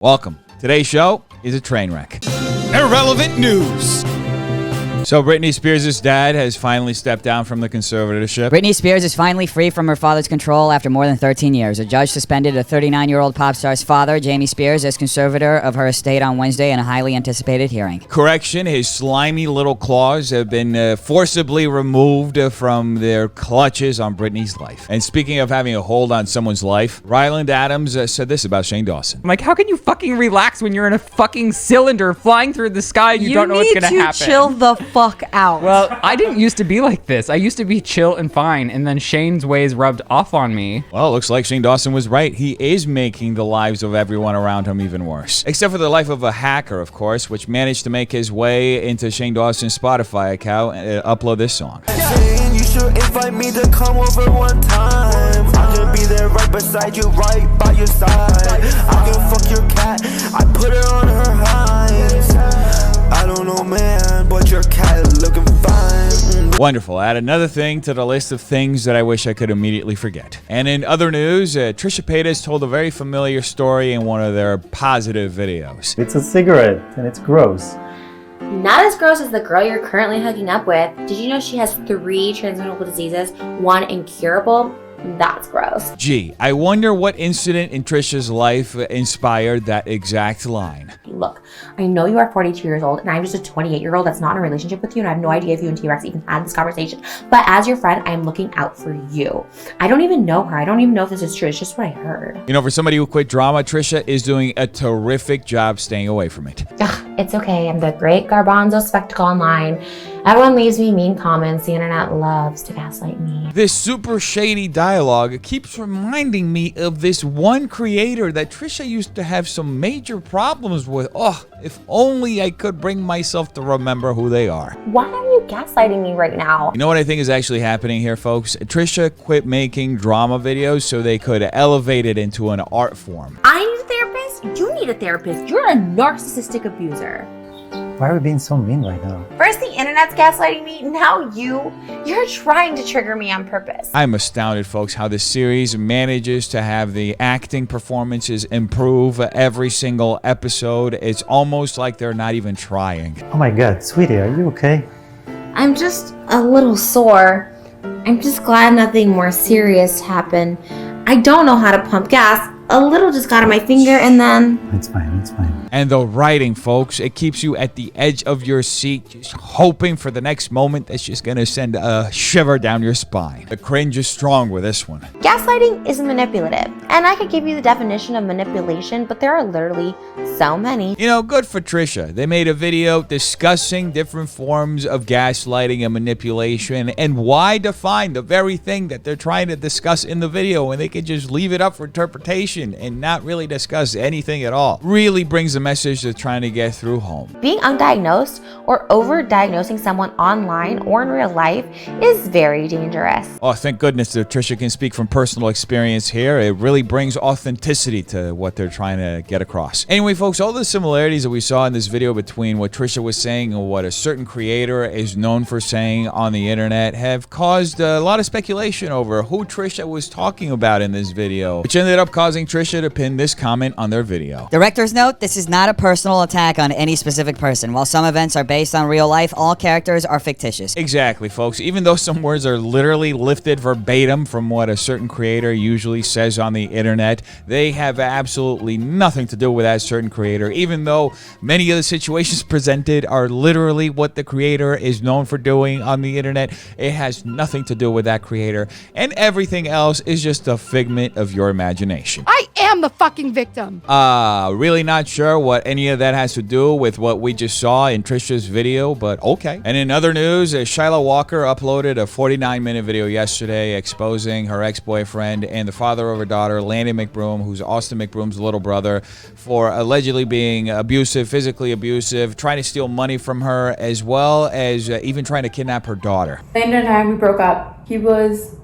Welcome. Today's show is a train wreck. Irrelevant news. So Britney Spears' dad has finally stepped down from the conservatorship. Britney Spears is finally free from her father's control after more than 13 years. A judge suspended a 39-year-old pop star's father, Jamie Spears, as conservator of her estate on Wednesday in a highly anticipated hearing. Correction, his slimy little claws have been forcibly removed from their clutches on Britney's life. And speaking of having a hold on someone's life, Ryland Adams said this about Shane Dawson. Like, how can you fucking relax when you're in a fucking cylinder flying through the sky and you don't know what's gonna happen? You need to chill the fuck out. Well, I didn't used to be like this. I used to be chill and fine, and then Shane's ways rubbed off on me. Well, it looks like Shane Dawson was right. He is making the lives of everyone around him even worse. Except for the life of a hacker, of course, which managed to make his way into Shane Dawson's Spotify account and upload this song. You should invite me to come over one time. I can be there right beside you, right by your side. I can fuck your cat, I put her on her highs. I don't know, man, but your cat is looking fine. Wonderful. Add another thing to the list of things that I wish I could immediately forget. And in other news, Trisha Paytas told a very familiar story in one of their positive videos. It's a cigarette, and it's gross. Not as gross as the girl you're currently hooking up with. Did you know she has 3 transmissible diseases, 1 incurable? That's gross. Gee, I wonder what incident in Trisha's life inspired that exact line. Look, I know you are 42 years old and I'm just a 28-year-old that's not in a relationship with you, and I have no idea if you and T-Rex even had this conversation. But as your friend, I am looking out for you. I don't even know her. I don't even know if this is true. It's just what I heard. You know, for somebody who quit drama, Trisha is doing a terrific job staying away from it. Ugh, it's okay. I'm the great garbanzo spectacle online. Everyone leaves me mean comments. The internet loves to gaslight me. This super shady dialogue keeps reminding me of this one creator that Trisha used to have some major problems with. Oh, if only I could bring myself to remember who they are. Why are you gaslighting me right now? You know what I think is actually happening here, folks? Trisha quit making drama videos so they could elevate it into an art form. I need a therapist. You need a therapist. You're a narcissistic abuser. Why are we being so mean right now? First the internet's gaslighting me, now you're trying to trigger me on purpose. I'm astounded, folks, how this series manages to have the acting performances improve every single episode. It's almost like they're not even trying. Oh my god, sweetie, are you okay? I'm just a little sore. I'm just glad nothing more serious happened. I don't know how to pump gas. A little just got on my finger and then... It's fine, it's fine. And the writing, folks, it keeps you at the edge of your seat, just hoping for the next moment that's just gonna send a shiver down your spine. The cringe is strong with this one. Gaslighting is manipulative. And I could give you the definition of manipulation, but there are literally so many. You know, good for Trisha. They made a video discussing different forms of gaslighting and manipulation and why define the very thing that they're trying to discuss in the video when they can just leave it up for interpretation and not really discuss anything at all. Really brings the message they're trying to get through home. Being undiagnosed or over-diagnosing someone online or in real life is very dangerous. Oh, thank goodness that Trisha can speak from personal experience here. It really brings authenticity to what they're trying to get across. Anyway, folks, all the similarities that we saw in this video between what Trisha was saying and what a certain creator is known for saying on the internet have caused a lot of speculation over who Trisha was talking about in this video, which ended up causing Trisha to pin this comment on their video. Director's note, this is not a personal attack on any specific person. While some events are based on real life, all characters are fictitious. Exactly, folks. Even though some words are literally lifted verbatim from what a certain creator usually says on the internet, they have absolutely nothing to do with that certain creator, even though many of the situations presented are literally what the creator is known for doing on the internet. It has nothing to do with that creator, and everything else is just a figment of your imagination. I am the fucking victim. Really not sure what any of that has to do with what we just saw in Trisha's video, but okay. And in other news, Shiloh Walker uploaded a 49-minute video yesterday exposing her ex-boyfriend and the father of her daughter, Landon McBroom, who's Austin McBroom's little brother, for allegedly being abusive, physically abusive, trying to steal money from her, as well as even trying to kidnap her daughter. Landon and I, we broke up. He was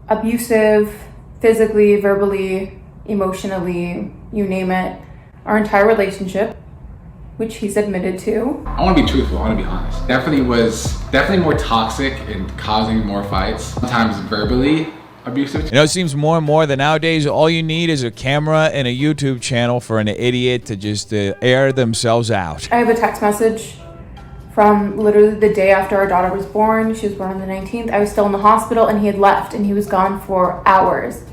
abusive, physically, verbally, emotionally, you name it, our entire relationship, which he's admitted to. I want to be truthful, I want to be honest. Definitely more toxic and causing more fights. Sometimes verbally, abusive. You know, it seems more and more that nowadays all you need is a camera and a YouTube channel for an idiot to just air themselves out. I have a text message from literally the day after our daughter was born. She was born on the 19th. I was still in the hospital and he had left and he was gone for hours.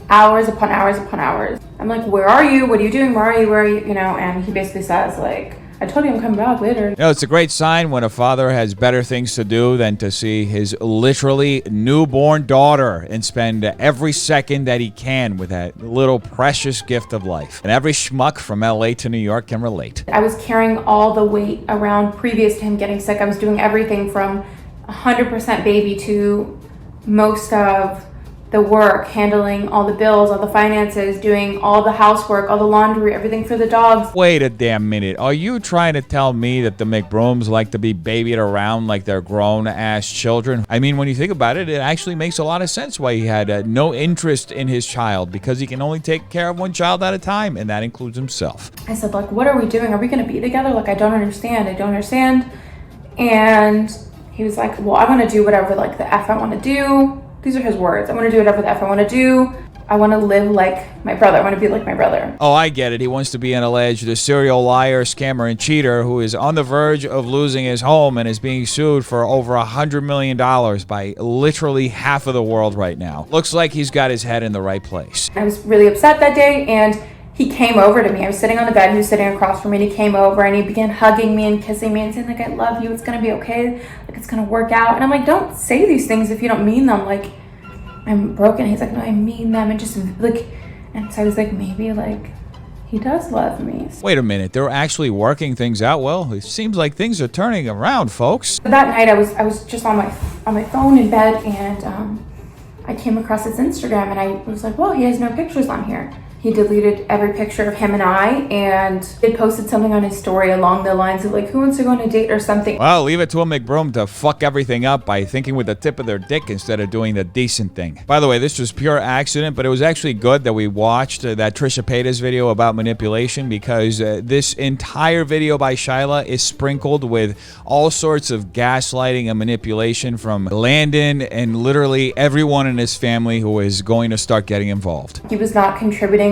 Hours upon hours upon hours. I'm like, where are you? What are you doing? Where are you? Where are you? You know, and he basically says like, I told you I'm coming back later. You know, it's a great sign when a father has better things to do than to see his literally newborn daughter and spend every second that he can with that little precious gift of life. And every schmuck from LA to New York can relate. I was carrying all the weight around previous to him getting sick. I was doing everything from 100% baby to most of the work, handling all the bills, all the finances, doing all the housework, all the laundry, everything for the dogs. Wait a damn minute. Are you trying to tell me that the McBrooms like to be babied around like they're grown-ass children? I mean, when you think about it, it actually makes a lot of sense why he had no interest in his child, because he can only take care of one child at a time, and that includes himself. I said, like, what are we doing? Are we going to be together? Like, I don't understand. I don't understand. And he was like, well, I want to do whatever, like, the F I want to do. These are his words. I want to do whatever the F I want to do. I want to live like my brother. I want to be like my brother. Oh, I get it. He wants to be an alleged serial liar, scammer, and cheater who is on the verge of losing his home and is being sued for over $100 million by literally half of the world right now. Looks like he's got his head in the right place. I was really upset that day, and he came over to me. I was sitting on the bed. He was sitting across from me, and he came over, and he began hugging me and kissing me and saying, like, I love you. It's going to be okay. Like, it's going to work out. And I'm like, don't say these things if you don't mean them. Like, I'm broken. He's like, no, I mean them. And just, like, and so I was like, maybe, like, he does love me. Wait a minute. They're actually working things out well? It seems like things are turning around, folks. That night, I was just on my phone in bed, and I came across his Instagram, and I was like, well, he has no pictures on here. He deleted every picture of him and I, and he posted something on his story along the lines of like, who wants to go on a date or something. Well, leave it to a McBroom to fuck everything up by thinking with the tip of their dick instead of doing the decent thing. By the way, this was pure accident, but it was actually good that we watched that Trisha Paytas video about manipulation, because this entire video by Shyla is sprinkled with all sorts of gaslighting and manipulation from Landon and literally everyone in his family who is going to start getting involved. He was not contributing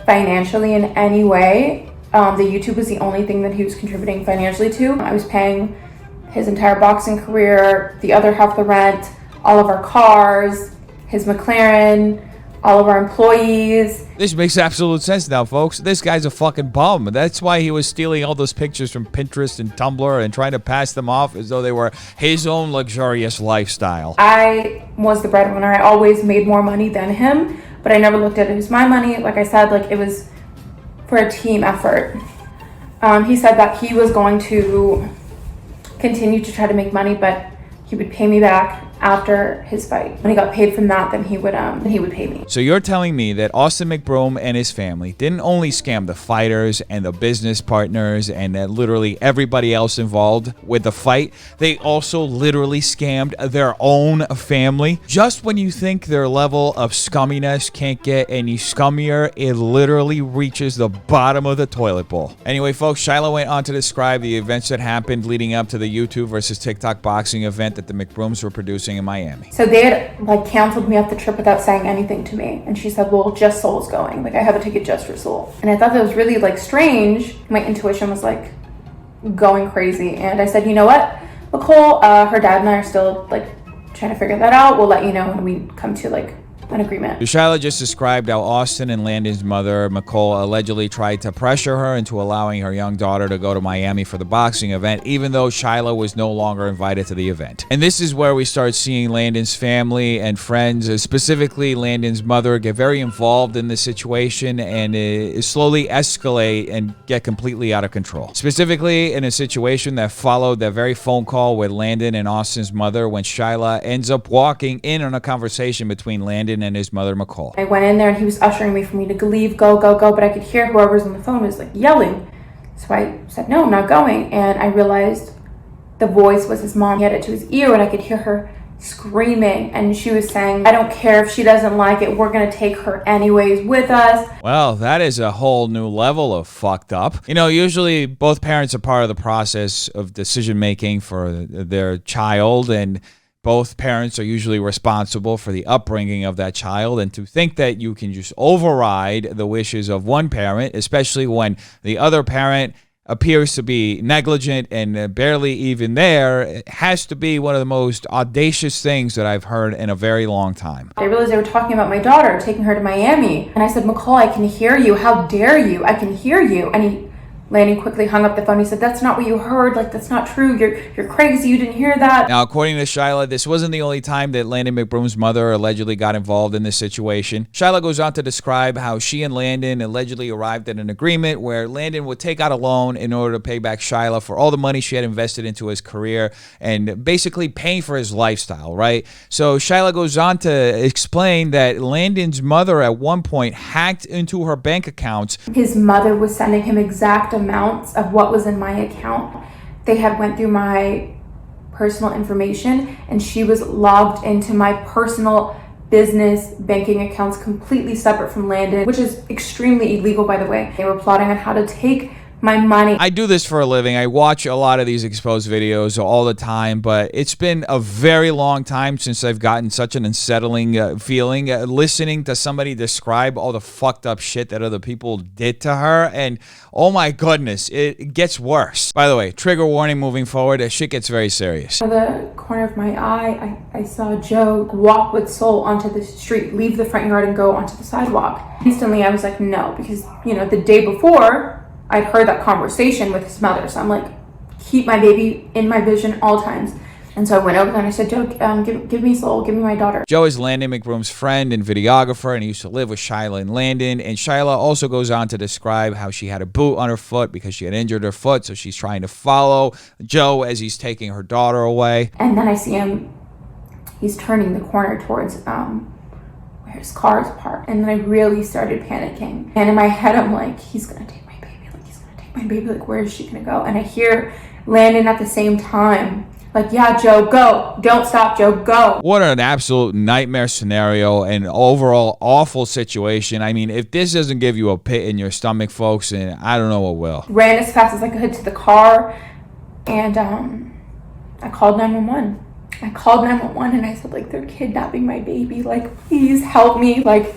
financially in any way. The YouTube was the only thing that he was contributing financially to. I was paying his entire boxing career, the other half the rent, all of our cars, his McLaren, all of our employees. This makes absolute sense now, folks. This guy's a fucking bum. That's why he was stealing all those pictures from Pinterest and Tumblr and trying to pass them off as though they were his own luxurious lifestyle. I was the breadwinner. I always made more money than him, but I never looked at it as my money. Like I said, like it was for a team effort. He said that he was going to continue to try to make money, but he would pay me back after his fight. When he got paid from that, then he would pay me. So you're telling me that Austin McBroom and his family didn't only scam the fighters and the business partners and literally everybody else involved with the fight, they also literally scammed their own family? Just when you think their level of scumminess can't get any scummier, it literally reaches the bottom of the toilet bowl. Anyway, folks, Shyla went on to describe the events that happened leading up to the YouTube versus TikTok boxing event that the McBrooms were producing in Miami. So they had like canceled me off the trip without saying anything to me. And she said, well, just Soul's going. Like I have a ticket just for Soul. And I thought that was really like strange. My intuition was like going crazy. And I said, you know what, Nicole, her dad and I are still like trying to figure that out. We'll let you know when we come to like an agreement. Shyla just described how Austin and Landon's mother, McCall, allegedly tried to pressure her into allowing her young daughter to go to Miami for the boxing event, even though Shyla was no longer invited to the event. And this is where we start seeing Landon's family and friends, specifically Landon's mother, get very involved in the situation and slowly escalate and get completely out of control. Specifically in a situation that followed that very phone call with Landon and Austin's mother, when Shyla ends up walking in on a conversation between Landon and his mother, McCall. I went in there and he was ushering me for me to leave, go, but I could hear whoever's on the phone was like yelling. So I said, no, I'm not going. And I realized the voice was his mom. He had it to his ear and I could hear her screaming. And she was saying, I don't care if she doesn't like it. We're going to take her anyways with us. Well, that is a whole new level of fucked up. You know, usually both parents are part of the process of decision making for their child, and Both parents are usually responsible for the upbringing of that child, and to think that you can just override the wishes of one parent, especially when the other parent appears to be negligent and barely even there, it has to be one of the most audacious things that I've heard in a very long time. I realized they were talking about my daughter, taking her to Miami. And I said, McCall, I can hear you. How dare you? I can hear you. And Landon quickly hung up the phone. He said, that's not what you heard. Like, that's not true. You're crazy. You didn't hear that. Now, according to Shyla, this wasn't the only time that Landon McBroom's mother allegedly got involved in this situation. Shyla goes on to describe how she and Landon allegedly arrived at an agreement where Landon would take out a loan in order to pay back Shyla for all the money she had invested into his career and basically paying for his lifestyle, right? So Shyla goes on to explain that Landon's mother at one point hacked into her bank accounts. His mother was sending him exact amounts of what was in my account. They had went through my personal information, and she was logged into my personal business banking accounts completely separate from Landon, which is extremely illegal, by the way. They were plotting on how to take my money. I do this for a living. I watch a lot of these exposed videos all the time, but it's been a very long time since I've gotten such an unsettling feeling listening to somebody describe all the fucked up shit that other people did to her. And oh my goodness, it gets worse. By the way, trigger warning moving forward, that shit gets very serious. Out of the corner of my eye, I saw Joe walk with Soul onto the street, leave the front yard and go onto the sidewalk. Instantly, I was like, no, because, you know, the day before, I'd heard that conversation with his mother. So I'm like, keep my baby in my vision all times. And so I went over there and I said, Joe, give me Soul, give me my daughter. Joe is Landon McBroom's friend and videographer, and he used to live with Shyla and Landon. And Shyla also goes on to describe how she had a boot on her foot because she had injured her foot. So she's trying to follow Joe as he's taking her daughter away. And then I see him, he's turning the corner towards where his car is parked. And then I really started panicking. And in my head, I'm like, he's going to take my baby. Like, he's going to take my baby. Like, where is she going to go? And I hear Landon at the same time, like, yeah, Joe, go. Don't stop, Joe, go. What an absolute nightmare scenario and overall awful situation. I mean, if this doesn't give you a pit in your stomach, folks, and I don't know what will. Ran as fast as I could to the car, and I called 911. I called 911 and I said, like, they're kidnapping my baby. Like, please help me. Like,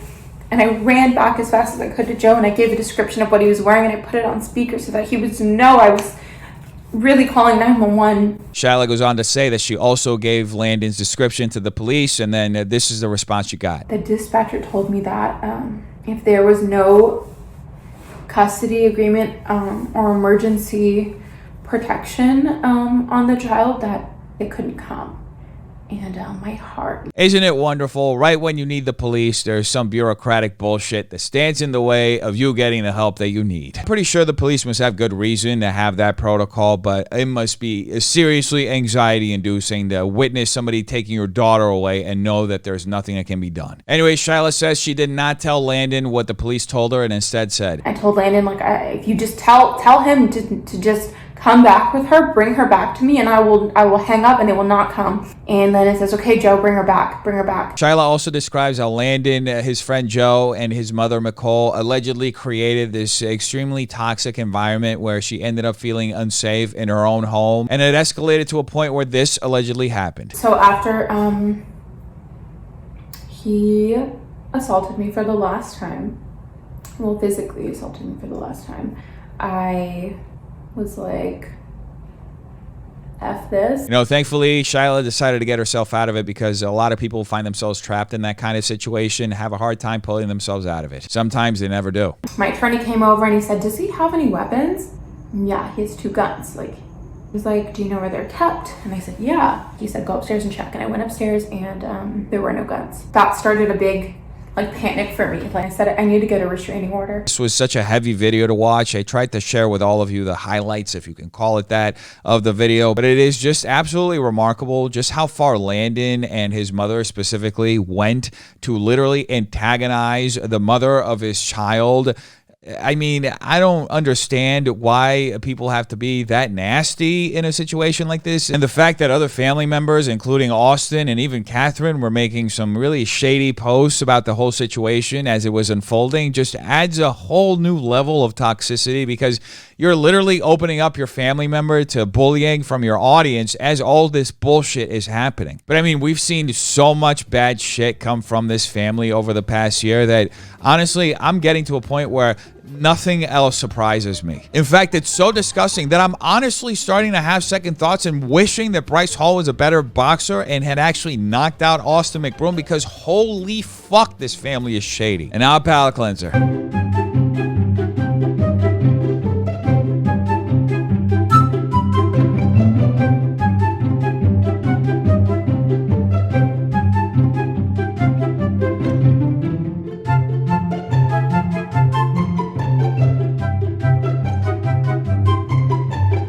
and I ran back as fast as I could to Joe, and I gave a description of what he was wearing, and I put it on speaker so that he would know I was really calling 911. Shyla goes on to say that she also gave Landon's description to the police, and then this is the response you got. The dispatcher told me that if there was no custody agreement or emergency protection on the child, that they couldn't come. And my heart. Isn't it wonderful? Right when you need the police, there's some bureaucratic bullshit that stands in the way of you getting the help that you need. Pretty sure the police must have good reason to have that protocol, but it must be seriously anxiety-inducing to witness somebody taking your daughter away and know that there's nothing that can be done. Anyway, Shyla says she did not tell Landon what the police told her and instead said, I told Landon, like, if you just tell him to just come back with her, bring her back to me, and I will hang up and they will not come. And then it says, okay, Joe, bring her back. Shyla also describes how Landon, his friend Joe, and his mother Nicole allegedly created this extremely toxic environment where she ended up feeling unsafe in her own home, and it escalated to a point where this allegedly happened. So after he assaulted me for the last time, well, physically assaulted me for the last time, I was like, F this. You know, thankfully, Shyla decided to get herself out of it because a lot of people find themselves trapped in that kind of situation, have a hard time pulling themselves out of it. Sometimes they never do. My attorney came over and he said, does he have any weapons? Yeah, he has 2 guns. Like, he was like, do you know where they're kept? And I said, yeah. He said, go upstairs and check. And I went upstairs and there were no guns. That started a big panic for me. Like I said, I need to get a restraining order. This was such a heavy video to watch. I tried to share with all of you the highlights, if you can call it that, of the video, but it is just absolutely remarkable just how far Landon and his mother specifically went to literally antagonize the mother of his child. I mean, I don't understand why people have to be that nasty in a situation like this. And the fact that other family members, including Austin and even Catherine, were making some really shady posts about the whole situation as it was unfolding just adds a whole new level of toxicity, because you're literally opening up your family member to bullying from your audience as all this bullshit is happening. But I mean, we've seen so much bad shit come from this family over the past year that honestly, I'm getting to a point where nothing else surprises me. In fact, it's so disgusting that I'm honestly starting to have second thoughts and wishing that Bryce Hall was a better boxer and had actually knocked out Austin McBroom, because holy fuck, this family is shady. And now a palate cleanser.